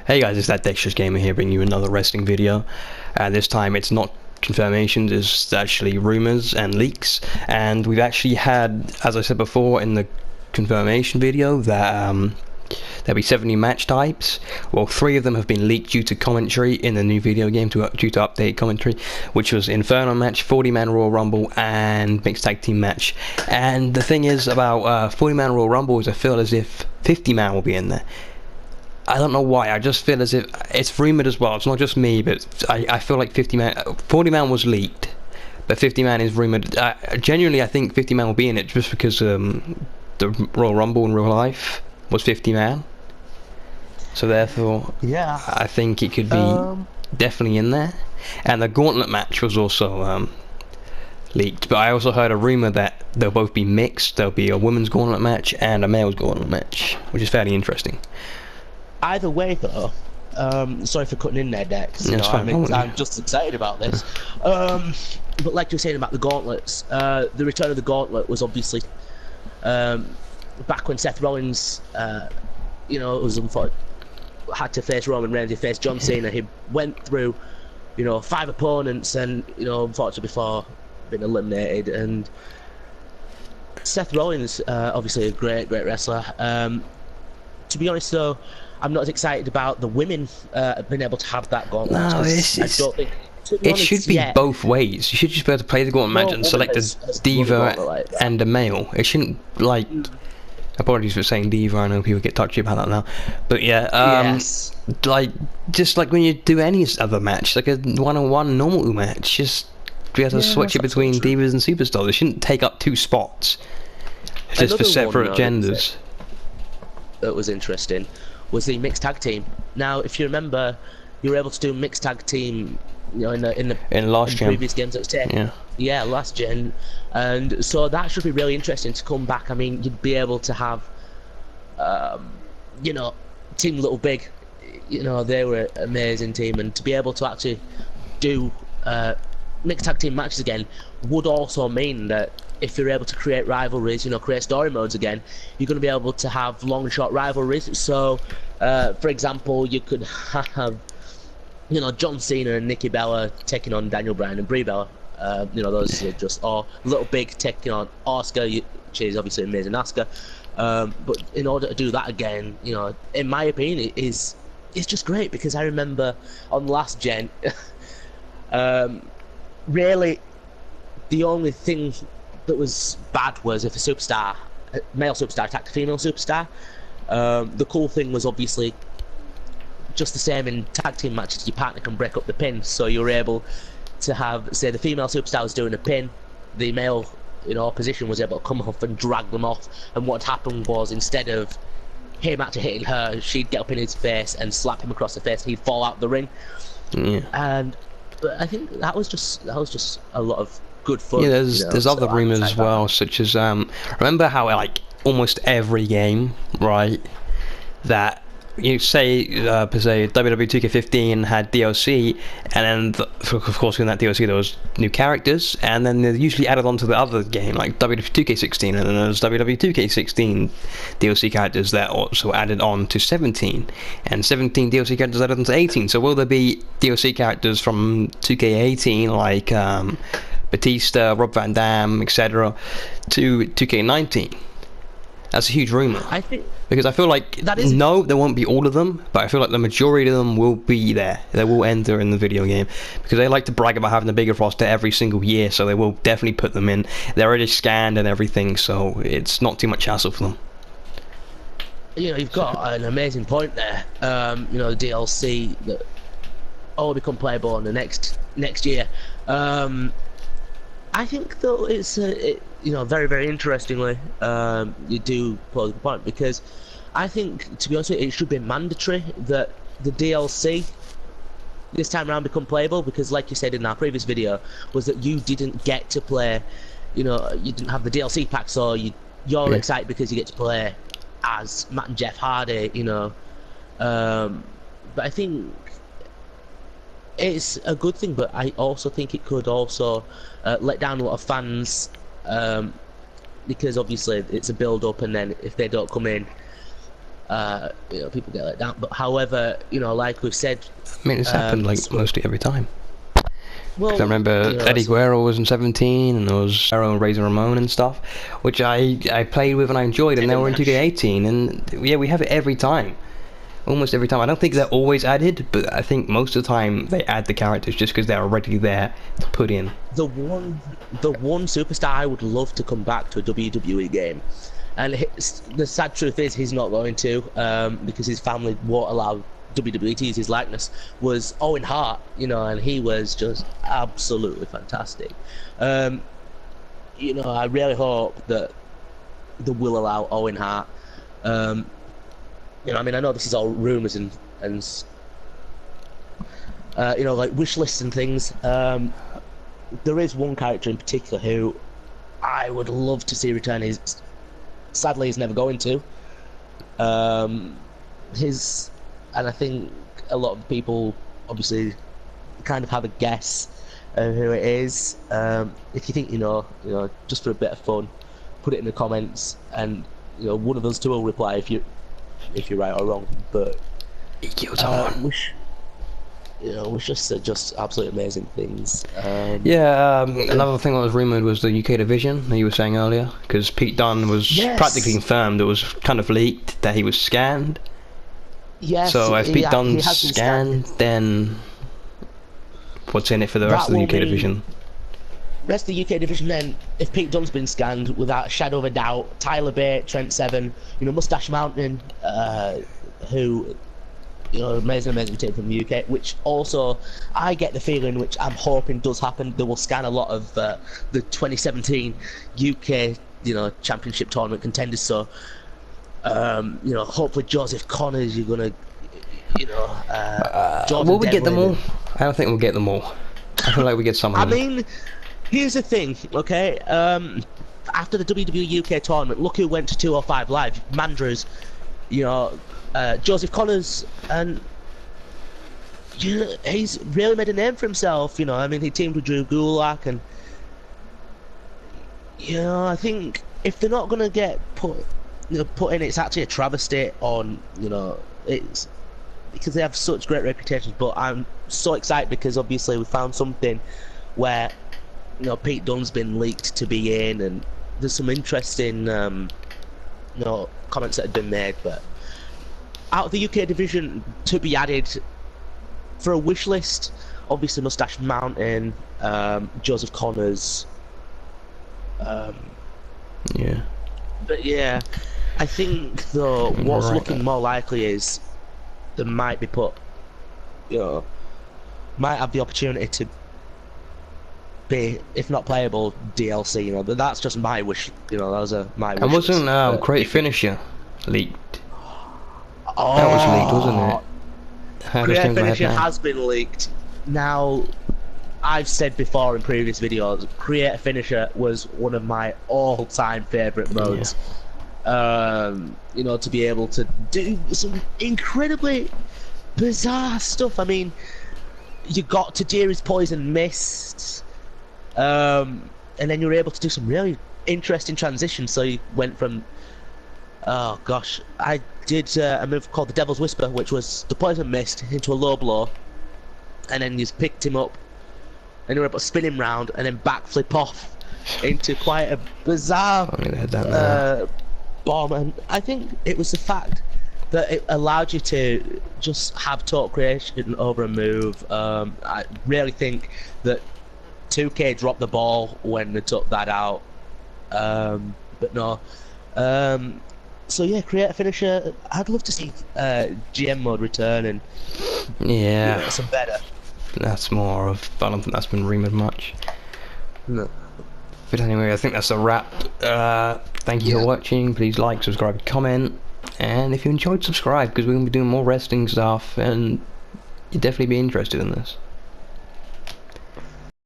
Hey guys, it's that Dexterous Gamer here, bringing you another wrestling video. This time it's not confirmations, it's actually rumours and leaks. And we've actually had, as I said before in the confirmation video, that there'll be 70 match types. Well, 3 of them have been leaked due to commentary in the new video game, due to update commentary, which was Inferno match, 40-man Royal Rumble, and mixed tag team match. And the thing is about 40-man Royal Rumble is I feel as if 50-man will be in there. I don't know why, I just feel as if it's rumoured as well. It's not just me, but I feel like 40-man was leaked, but 50-man is rumoured. Genuinely, I think 50-man will be in it just because the Royal Rumble in real life was 50-man. So therefore, yeah, I think it could be definitely in there. And the gauntlet match was also leaked, but I also heard a rumour that they'll both be mixed. There'll be a women's gauntlet match and a male's gauntlet match, which is fairly interesting. Either way, though, sorry for cutting in there, Dex. I'm just excited about this. But like you were saying about the gauntlets, the return of the gauntlet was obviously back when Seth Rollins, was had to face Roman Reigns, he faced John Cena. He went through, 5 opponents, and unfortunately before being eliminated. And Seth Rollins, obviously a great wrestler. To be honest, though, I'm not as excited about the women being able to have that gauntlet. No, it should be both ways. You should just be able to play the gauntlet match and select a diva and a male. It shouldn't, like... Apologies for saying diva, I know people get touchy about that now. But yeah, just like when you do any other match, like a one-on-one normal match, just be able to switch it between divas and superstars. It shouldn't take up 2 spots just for separate genders. That was interesting was the mixed tag team. Now, if you remember, you were able to do mixed tag team, in previous games that was taken. Yeah, last gen, and so that should be really interesting to come back. I mean, you'd be able to have, Team Little Big, they were an amazing team, and to be able to actually do mixed tag team matches again would also mean that if you're able to create rivalries, create story modes again, you're going to be able to have long and short rivalries. So, for example, you could have, John Cena and Nikki Bella taking on Daniel Bryan and Brie Bella. Those are just, or Little Big taking on Asuka, which is obviously amazing Asuka. But in order to do that again, in my opinion, it's just great, because I remember on last gen, really, the only thing that was bad was if a male superstar attacked a female superstar. The cool thing was obviously just the same in tag team matches. Your partner can break up the pin, so you're able to have, say, the female superstar was doing a pin, the male opposition was able to come off and drag them off, and what happened was, instead of him actually hitting her, she'd get up in his face and slap him across the face, and he'd fall out the ring. But I think that was just a lot of good fun. Yeah, there's other rumours as well, such as remember how like almost every game, right, that you say per se WWE 2K15 had DLC, and then of course in that DLC there was new characters, and then they're usually added onto the other game, like WWE 2K16, and then there's WWE 2K16 DLC characters that also added on to 17, and 17 DLC characters added on to 18. So will there be DLC characters from 2K18 like Batista, Rob Van Dam, etc. to 2K19? That's a huge rumour. I think, because I feel like no, there won't be all of them, but I feel like the majority of them will be there. They will enter in the video game, because they like to brag about having a bigger roster every single year, so they will definitely put them in. They're already scanned and everything, so it's not too much hassle for them. You've got an amazing point there. The DLC that all become playable in the next year. I think though it's very, very interestingly, you do pose the point, because I think, to be honest with you, it should be mandatory that the DLC this time around become playable, because like you said in our previous video, was that you didn't get to play, you didn't have the DLC pack, so you're excited because you get to play as Matt and Jeff Hardy, but I think it's a good thing, but I also think it could also let down a lot of fans, because obviously it's a build-up, and then if they don't come in, People get let down. But however, like we've said, I mean, it's happened like mostly every time. well, I remember Eddie Guerrero was in 17, and there was Guerrero and Razor Ramon and stuff, which I played with and I enjoyed, and they were in 2K18, and yeah, we have it every time. Almost every time. I don't think they're always added, but I think most of the time they add the characters just because they're already there to put in. The one superstar I would love to come back to a WWE game, and the sad truth is he's not going to, because his family won't allow WWE to use his likeness, was Owen Hart, and he was just absolutely fantastic. I really hope that they will allow Owen Hart. I know this is all rumours and like wish lists and things. There is one character in particular who I would love to see return. Sadly, he's never going to. And I think a lot of people obviously kind of have a guess of who it is. If you think just for a bit of fun, put it in the comments, and one of us two will reply if you're right or wrong. But which just absolutely amazing things. Another thing that was rumoured was the UK division that you were saying earlier, because Pete Dunne was practically confirmed. It was kind of leaked that he was scanned. Yes. So if Pete Dunne's scanned, then what's in it for the rest of the UK division? Rest of the UK division, then, if Pete Dunne's been scanned, without a shadow of a doubt, Tyler Bate, Trent Seven, Mustache Mountain, who, amazing team from the UK, which also, I get the feeling, which I'm hoping does happen, they will scan a lot of the 2017 UK, championship tournament contenders, so, hopefully Joseph Connors, you're gonna, will we get them all? I don't think we'll get them all. I feel like we get some of them. I mean, here's the thing, okay? After the WWE UK tournament, look who went to 205 Live. Mandrews, Joseph Connors, and he's really made a name for himself. He teamed with Drew Gulak, and I think if they're not gonna get put in, it's actually a travesty on it's because they have such great reputations. But I'm so excited because obviously we found something where Pete Dunne's been leaked to be in, and there's some interesting comments that had been made. But out of the UK division to be added for a wish list, obviously Mustache Mountain, Joseph Connors, but yeah, I think though what's looking more likely is they might be might have the opportunity to be, if not playable, DLC, but that's just my wish, that was my wish. And wasn't Great Finisher leaked? That was leaked, wasn't it? Great Finisher has been leaked. Now, I've said before in previous videos, Create a Finisher was one of my all-time favourite modes. To be able to do some incredibly bizarre stuff. I mean, you got Tajiri's Poison Mist, and then you were able to do some really interesting transitions. So you went from, oh gosh, I did a move called the Devil's Whisper, which was the Poison Mist into a low blow, and then you picked him up, and you were able to spin him round, and then backflip off into quite a bizarre bomb. And I think it was the fact that it allowed you to just have total creation over a move. I really think that 2K dropped the ball when they took that out, but no. So yeah, Create a Finisher. I'd love to see GM mode return and some better. That's more of, I don't think that's been rumoured much. No. But anyway, I think that's a wrap. Thank you for watching. Please like, subscribe, comment, and if you enjoyed, subscribe, because we're going to be doing more wrestling stuff, and you'd definitely be interested in this.